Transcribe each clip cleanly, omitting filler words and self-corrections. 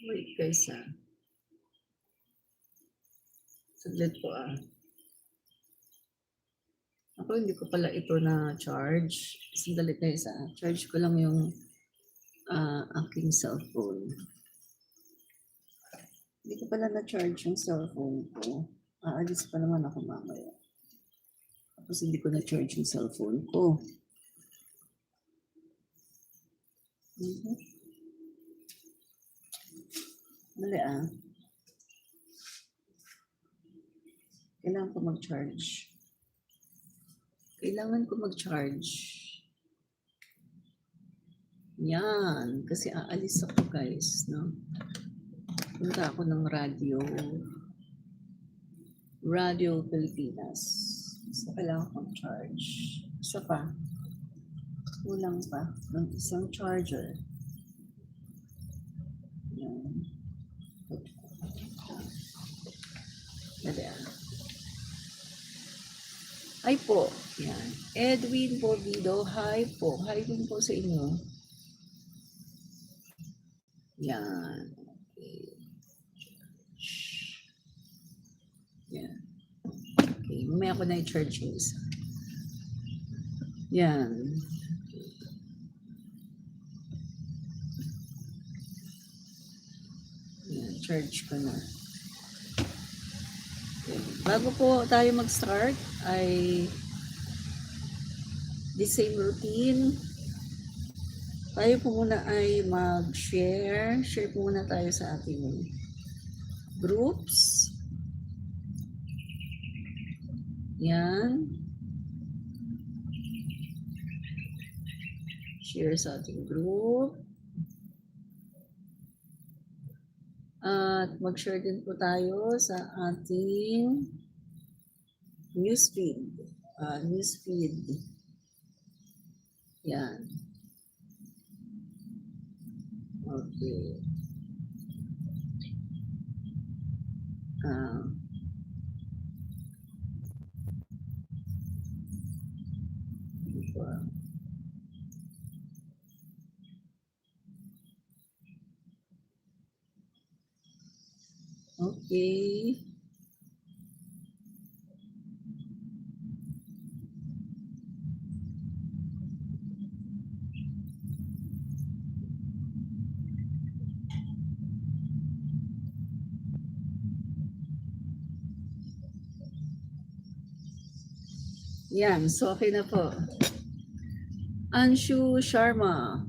Wait guys Saglit po Ako hindi ko pala ito na charge. Sandali guys Charge ko lang yung aking cellphone. Hindi ko pala na-charge yung cellphone ko. Aalis pa naman ako mamaya. Tapos hindi ko na-charge yung cellphone ko. Mali Kailangan ko mag-charge. Yan. Kasi aalis ako guys. No? Punta ako ng Radio Pilipinas. So, kailangan ko mag-charge. Isa pa. Kulang pa. Ng isang charger. Yan. Dali Hi po. Yan. Edwin Porvido. Hi po. Hi din po sa inyo. Yan. Okay. Yan. Okay. Mamaya ako na i-charge yung isa. Yan. Yan. Charge ko na. Bago po tayo mag-start ay the same routine. Tayo po muna ay mag-share. Share po muna tayo sa ating groups. Yan. Share sa ating group. At mag-share din po tayo sa ating newsfeed. Yan. Okay. Okay. Yan, so okay na po. Anshu Sharma.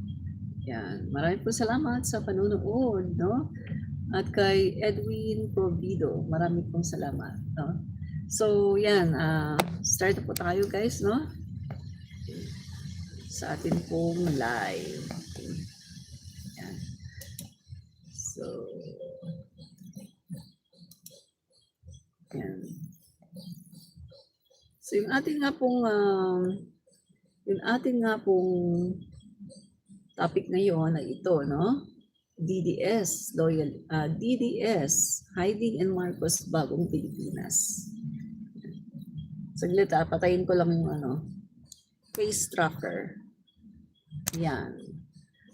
Yan, maraming po salamat sa panonood, no? At kay Edwin Provido, maraming pong salamat, no? So, yan, start po tayo guys, no? Sa atin pong live. Yan. So, yan. So, yung ating nga pong topic ngayon ay ito, no? DDS, Hiding in Marcos Bagong Pilipinas. Saglit patayin ko lang yung face tracker. Yan.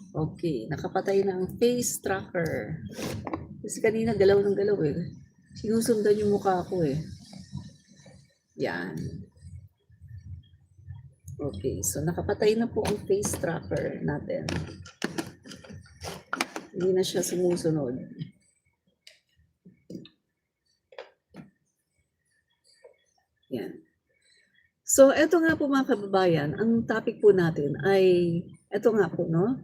Okay, nakapatay na ang face tracker. Kasi kanina galaw ng galaw Sinusundan yung mukha ko Yan. Okay, so nakapatay na po ang face tracker natin. Hindi na siya sumusunod. Yan. So, eto nga po mga kababayan, ang topic po natin ay, eto nga po, no?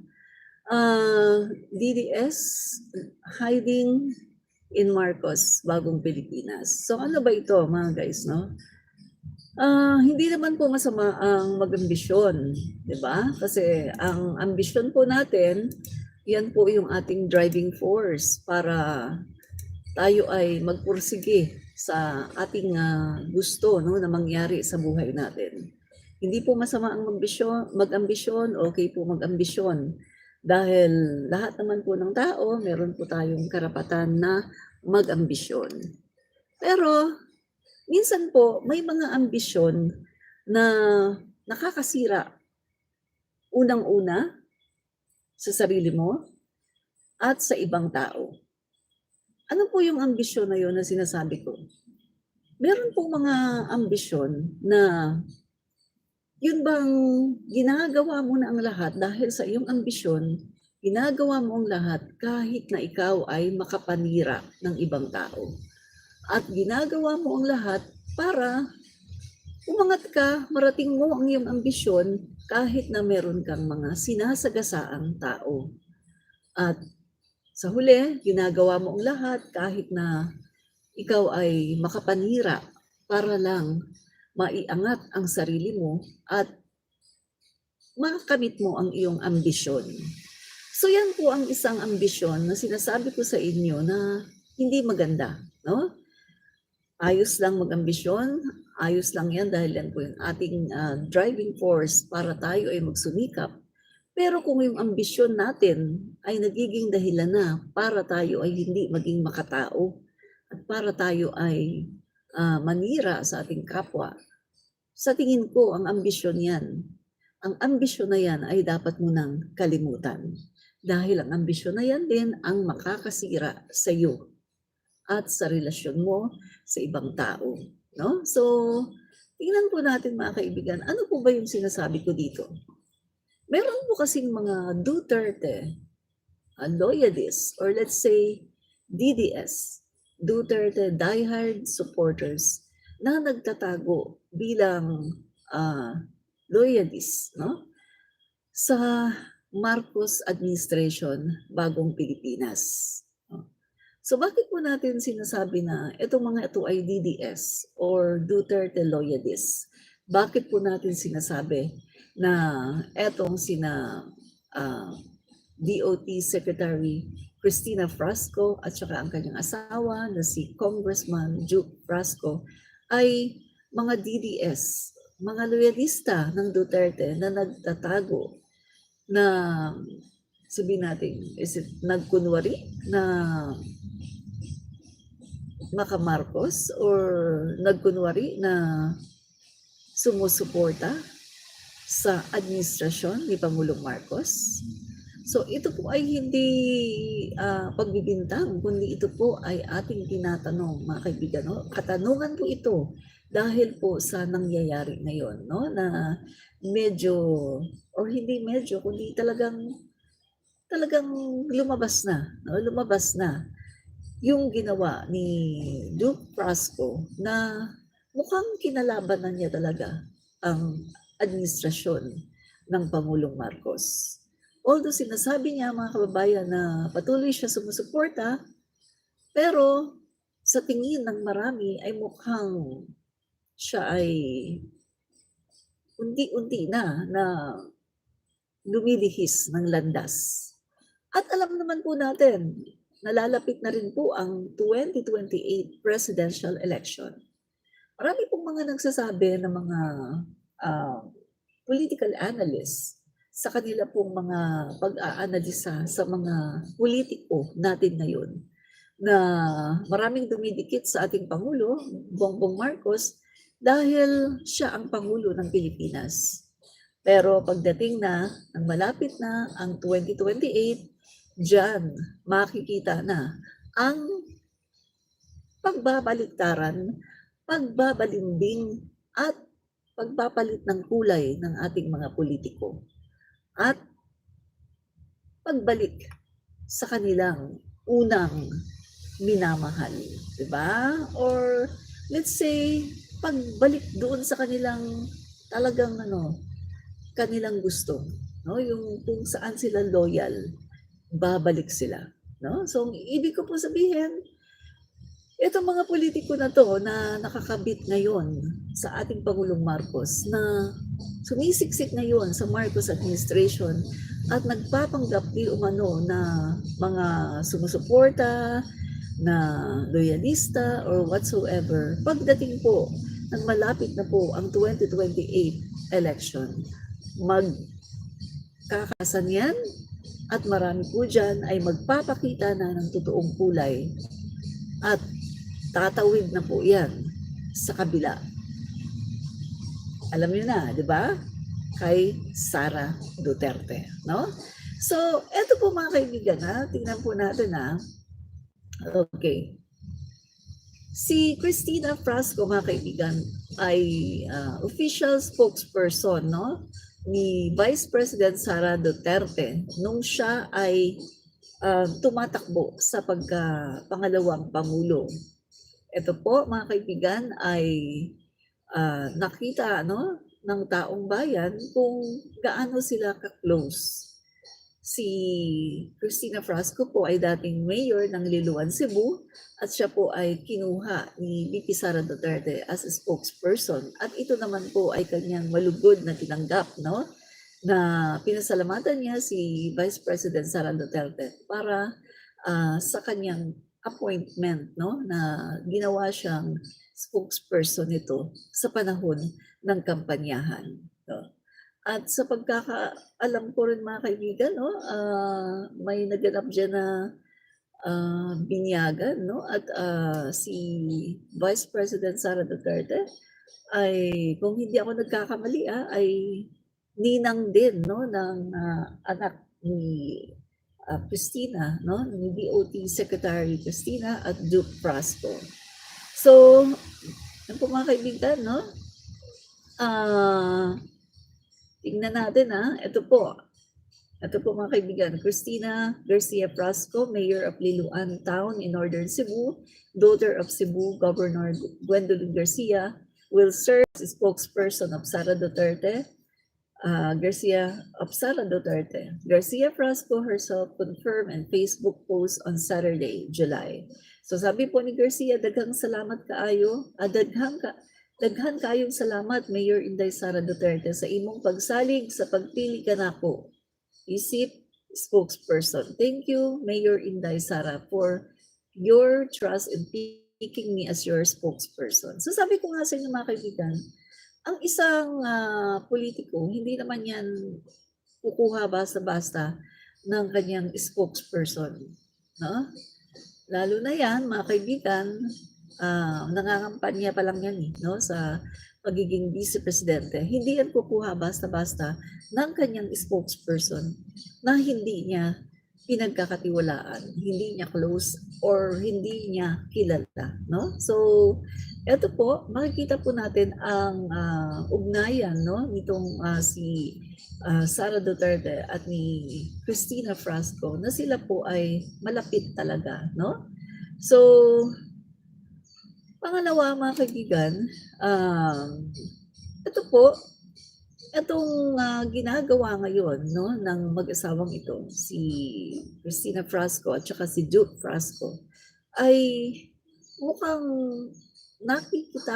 DDS, Hiding in Marcos, Bagong Pilipinas. So, ano ba ito mga guys, no? Hindi naman po masama ang mag-ambisyon, di ba? Kasi ang ambisyon po natin, yan po yung ating driving force para tayo ay magpursige sa ating gusto, no, na mangyari sa buhay natin. Hindi po masama ang mag-ambisyon, okay po mag-ambisyon. Dahil lahat naman po ng tao, meron po tayong karapatan na mag-ambisyon. Pero minsan po may mga ambisyon na nakakasira. Unang-una, sa sarili mo at sa ibang tao. Ano po yung ambisyon na yun na sinasabi ko? Meron pong mga ambisyon na yun bang ginagawa mo na ang lahat dahil sa iyong ambisyon, ginagawa mo ang lahat kahit na ikaw ay makapanira ng ibang tao. At ginagawa mo ang lahat para umangat ka, marating mo ang iyong ambisyon kahit na meron kang mga sinasagasaang tao. At sa huli, ginagawa mo ang lahat kahit na ikaw ay makapanira para lang maiangat ang sarili mo at makamit mo ang iyong ambisyon. So yan po ang isang ambisyon na sinasabi ko sa inyo na hindi maganda, no? Ayos lang mag-ambisyon, ayos lang yan dahil yan po yung ating driving force para tayo ay magsumikap. Pero kung yung ambisyon natin ay nagiging dahilan na para tayo ay hindi maging makatao at para tayo ay manira sa ating kapwa, sa tingin ko ang ambisyon yan. Ang ambisyon na yan ay dapat mo nang kalimutan. Dahil ang ambisyon na yan din ang makakasira sa iyo at sa relasyon mo sa ibang tao. No? So, tingnan po natin mga kaibigan, ano po ba yung sinasabi ko dito? Meron po kasing mga Duterte loyalists or let's say DDS, Duterte diehard supporters na nagtatago bilang loyalists, no? Sa Marcos administration, bagong Pilipinas. So bakit po natin sinasabi na itong mga ito ay DDS or Duterte loyalists? Bakit po natin sinasabi na etong sina DOT Secretary Cristina Frasco at saka ang kanyang asawa na si Congressman Juke Frasco ay mga DDS, mga loyalista ng Duterte na nagtatago na sabihin natin, is it nagkunwari na maka-Marcos or nagkunwari na sumusuporta sa administrasyon ni Pangulong Marcos? So ito po ay hindi pagbibintang, kundi ito po ay ating tinatanong mga kaibigan. No? Katanungan po ito dahil po sa nangyayari ngayon, no? Na medyo, or hindi medyo, kundi talagang lumabas na, no? Lumabas na yung ginawa ni Duke Frasco na mukhang kinalabanan niya talaga ang administrasyon ng Pangulong Marcos. Although sinasabi niya mga kababayan na patuloy siya sumusuporta, pero sa tingin ng marami ay mukhang siya ay unti-unti na lumilihis ng landas. At alam naman po natin, nalalapit na rin po ang 2028 presidential election. Marami pong mga nagsasabi ng mga political analysts sa kanila pong mga pag-aanalisa sa mga politiko natin ngayon na maraming dumidikit sa ating Pangulo, Bongbong Marcos, dahil siya ang Pangulo ng Pilipinas. Pero pagdating na, ang malapit na ang 2028, diyan makikita na ang pagbabaliktaran, pagbabalimbing at pagpapalit ng kulay ng ating mga politiko at pagbalik sa kanilang unang minamahal, di ba? Or let's say pagbalik doon sa kanilang talagang kanilang gusto, no? Yung kung saan sila loyal, babalik sila, no? So ibig ko po sabihin, itong mga politiko na to na nakakabit ngayon sa ating Pangulong Marcos na sumisiksik ngayon sa Marcos administration at nagpapanggap di umano na mga sumusuporta, na loyalista or whatsoever, pagdating po ng malapit na po ang 2028 election, magkakasan yan at marami po dyan ay magpapakita na ng totoong kulay at tatawid na po yan sa kabila. Alam niyo na, di ba? Kay Sara Duterte, no? So, eto po mga kaibigan, tingnan po natin Okay. Si Cristina Frasco, mga kaibigan, ay official spokesperson, no, ni Vice President Sara Duterte nung siya ay tumatakbo sa pangalawang pangulo. Ito po, mga kaibigan, ay nakita, no, ng taong bayan kung gaano sila ka-close. Si Cristina Frasco po ay dating mayor ng Liloan, Cebu, at siya po ay kinuha ni VP Sara Duterte as a spokesperson. At ito naman po ay kanyang malugod na tinanggap, no? Na pinasalamatan niya si Vice President Sara Duterte para sa kanyang appointment, no? Na ginawa siyang spokesperson nito sa panahon ng kampanyahan. No? At sa pagkakaalam ko rin, mga kaibigan, no, may naganap diyan na binyagan, no, at si Vice President Sara Duterte ay, kung hindi ako nagkakamali, ay ninang din, no, ng anak ni Cristina, no, ni DOT Secretary Cristina at Duke Frasco. So, yan po, mga kaibigan, no, tingnan natin, ito po. Ito po, mga kaibigan, Cristina Garcia Frasco, Mayor of Liloan Town in Northern Cebu, daughter of Cebu Governor Gwendolyn Garcia, will serve as spokesperson of Sara Duterte. Garcia Frasco herself confirmed in Facebook post on Saturday, July. So sabi po ni Garcia, daghang salamat kaayo, daghan kayong salamat, Mayor Inday Sara Duterte, sa imong pagsalig sa pagpili kanako isip spokesperson. Thank you, Mayor Inday Sara, for your trust in picking me as your spokesperson. So sabi ko nga sa inyo, mga kaibigan, ang isang politiko, hindi naman yan kukuha basta-basta ng kanyang spokesperson. No? Lalo na yan, mga kaibigan, nangangampanya pa lang yan, no, sa pagiging vice-presidente. Hindi yan kukuha basta-basta ng kanyang spokesperson na hindi niya pinagkakatiwalaan, hindi niya close, or hindi niya kilala, no? So, eto po, makikita po natin ang ugnayan, no, nitong si Sara Duterte at ni Cristina Frasco, na sila po ay malapit talaga, no? So, pangalawa, mga kaibigan, ito po, itong ginagawa ngayon, no, ng mag-asawang ito, si Cristina Frasco at saka si Duke Frasco, ay mukhang nakikita